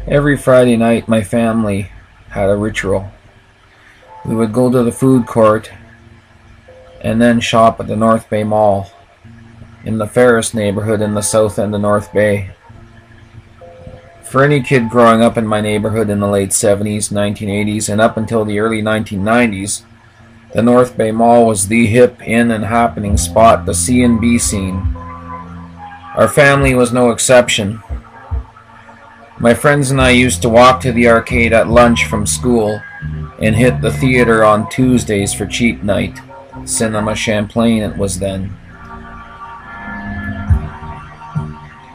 Every Friday night, my family had a ritual. We would go to the food court and then shop at the North Bay Mall in the Ferris neighborhood in the south end of North Bay. For any kid growing up in my neighborhood in the late 70s, 1980s, and up until the early 1990s, the North Bay Mall was the hip, in, and happening spot, the C&B scene. Our family was no exception. My friends and I used to walk to the arcade at lunch from school and hit the theater on Tuesdays for cheap night. Cinema Champlain it was then.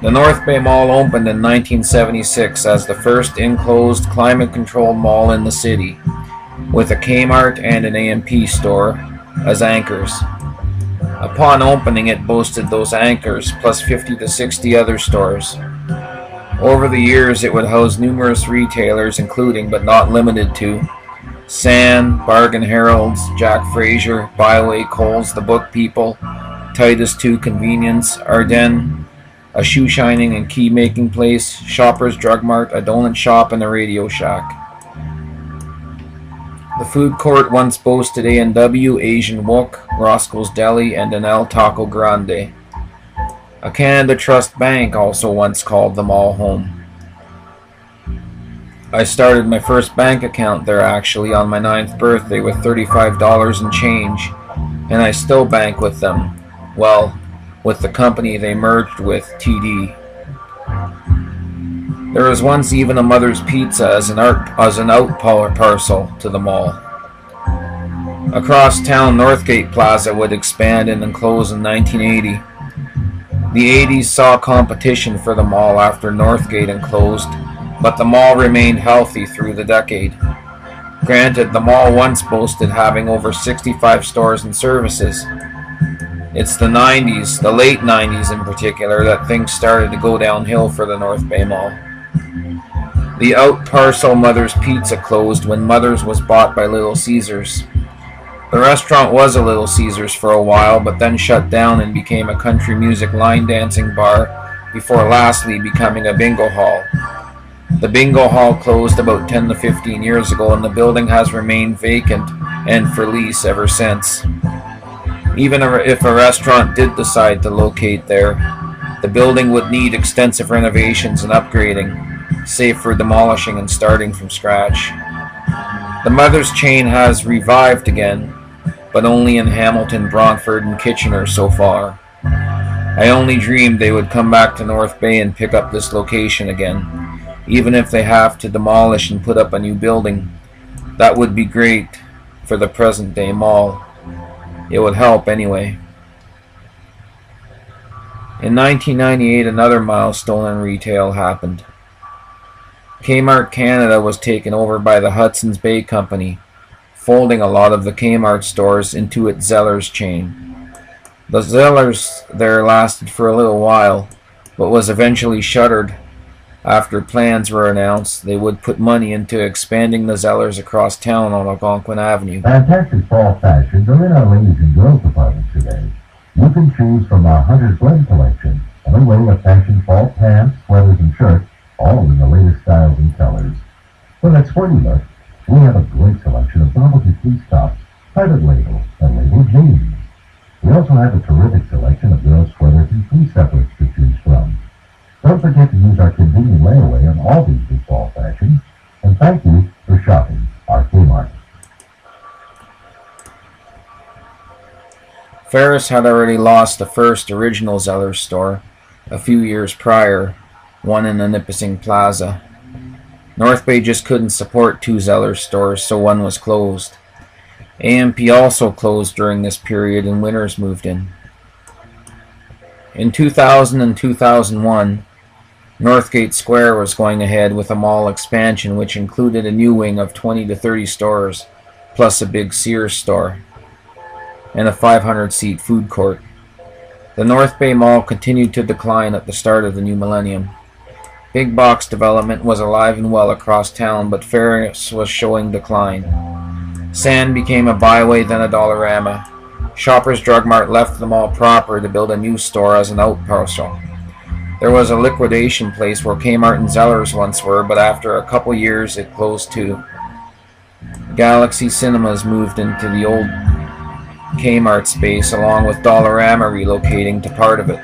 The North Bay Mall opened in 1976 as the first enclosed climate-controlled mall in the city, with a Kmart and an A&P store as anchors. Upon opening, it boasted those anchors plus 50 to 60 other stores. Over the years, it would house numerous retailers, including but not limited to San, Bargain Heralds, Jack Fraser, Byway, Coles, The Book People, Titus 2 Convenience, Ardennes, a shoe shining and key making place, Shoppers Drug Mart, a donut shop, and a Radio Shack. The food court once boasted A&W, Asian Wok, Roscoe's Deli, and an El Taco Grande. A Canada Trust Bank also once called the mall home. I started my first bank account there actually on my 9th birthday with $35 and change, and I still bank with them. Well, with the company they merged with, TD. There was once even a Mother's Pizza as an out parcel to the mall. Across town, Northgate Plaza would expand and close in 1980. The 80s saw competition for the mall after Northgate enclosed, but the mall remained healthy through the decade. Granted, the mall once boasted having over 65 stores and services. It's the 90s, the late 90s in particular, that things started to go downhill for the North Bay Mall. The out parcel Mother's Pizza closed when Mother's was bought by Little Caesars. The restaurant was a Little Caesars for a while, but then shut down and became a country music line dancing bar before lastly becoming a bingo hall. The bingo hall closed about 10 to 15 years ago, and the building has remained vacant and for lease ever since. Even if a restaurant did decide to locate there, the building would need extensive renovations and upgrading, save for demolishing and starting from scratch. The Mother's chain has revived again, but only in Hamilton, Brantford, and Kitchener so far. I only dreamed they would come back to North Bay and pick up this location again, even if they have to demolish and put up a new building. That would be great for the present day mall. It would help anyway. In 1998, another milestone in retail happened. Kmart Canada was taken over by the Hudson's Bay Company, folding a lot of the Kmart stores into its Zellers chain. The Zellers there lasted for a little while, but was eventually shuttered after plans were announced they would put money into expanding the Zellers across town on Algonquin Avenue. Fantastic fall fashions are in our ladies and girls department today. You can choose from our Hunter's Blend collection, an array of fashion fall pants, sweaters, and shirts, all in the latest styles and colors. For that sporty look, we have a great selection of novelty fleece tops, private label, and label jeans. We also have a terrific selection of girls' sweaters and fleece separates to choose from. Don't forget to use our convenient layaway on all these big fall fashions. And thank you for shopping our Kmart. Ferris had already lost the first original Zellers store a few years prior, one in the Nipissing Plaza. North Bay just couldn't support two Zellers stores, so one was closed. A&P also closed during this period and Winners moved in. In 2000 and 2001, Northgate Square was going ahead with a mall expansion which included a new wing of 20 to 30 stores, plus a big Sears store, and a 500-seat food court. The North Bay Mall continued to decline at the start of the new millennium. Big box development was alive and well across town, but Ferris was showing decline. San became a Byway, then a Dollarama. Shoppers Drug Mart left the mall proper to build a new store as an out parcel. There was a liquidation place where Kmart and Zellers once were, but after a couple years it closed too. Galaxy Cinemas moved into the old Kmart space, along with Dollarama relocating to part of it.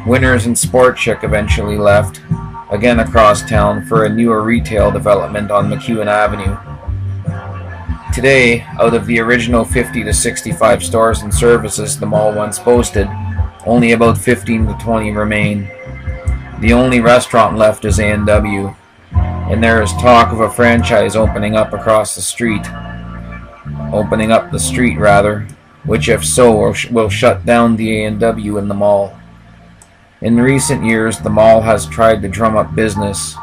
Winners and Sport Chick eventually left, again across town for a newer retail development on McEwen Avenue. Today, out of the original 50 to 65 stores and services the mall once boasted, only about 15 to 20 remain. The only restaurant left is A&W, and there is talk of a franchise opening up the street, which if so will shut down the A&W in the mall. In recent years, the mall has tried to drum up business.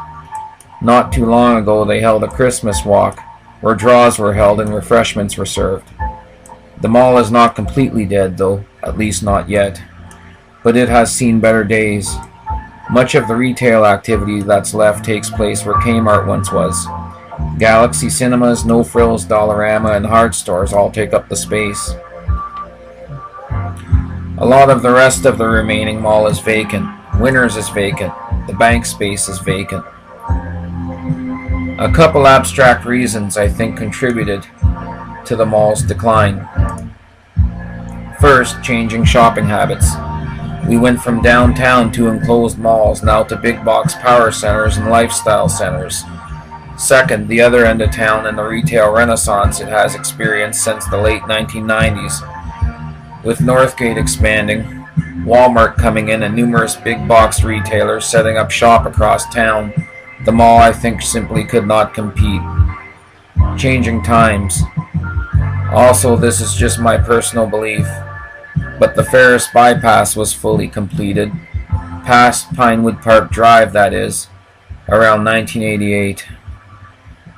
Not too long ago, they held a Christmas walk, where draws were held and refreshments were served. The mall is not completely dead, though, at least not yet, but it has seen better days. Much of the retail activity that's left takes place where Kmart once was. Galaxy Cinemas, No Frills, Dollarama, and Hart stores all take up the space. A lot of the rest of the remaining mall is vacant. Winners is vacant. The bank space is vacant. A couple abstract reasons I think contributed to the mall's decline. First, changing shopping habits. We went from downtown to enclosed malls, now to big box power centers and lifestyle centers. Second, the other end of town and the retail renaissance it has experienced since the late 1990s. With Northgate expanding, Walmart coming in, and numerous big box retailers setting up shop across town, the mall, I think, simply could not compete. Changing times. Also, this is just my personal belief, but the Ferris bypass was fully completed, past Pinewood Park Drive that is, around 1988.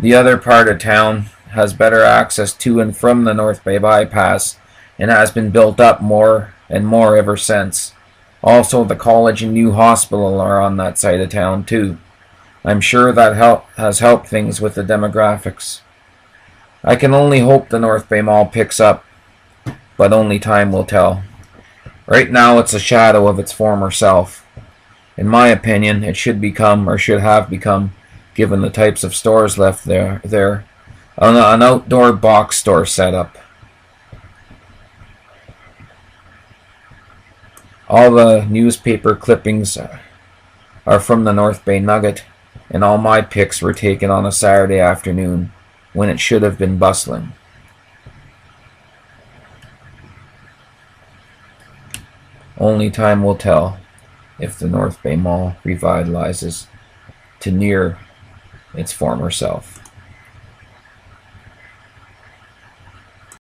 The other part of town has better access to and from the North Bay bypass and has been built up more and more ever since. Also, the college and new hospital are on that side of town too. I'm sure that has helped things with the demographics. I can only hope the North Bay Mall picks up, but only time will tell. Right now it's a shadow of its former self. In my opinion, it should become, or should have become, given the types of stores left there, an outdoor box store setup. All the newspaper clippings are from the North Bay Nugget, and all my pics were taken on a Saturday afternoon, when it should have been bustling. Only time will tell if the North Bay Mall revitalizes to near its former self.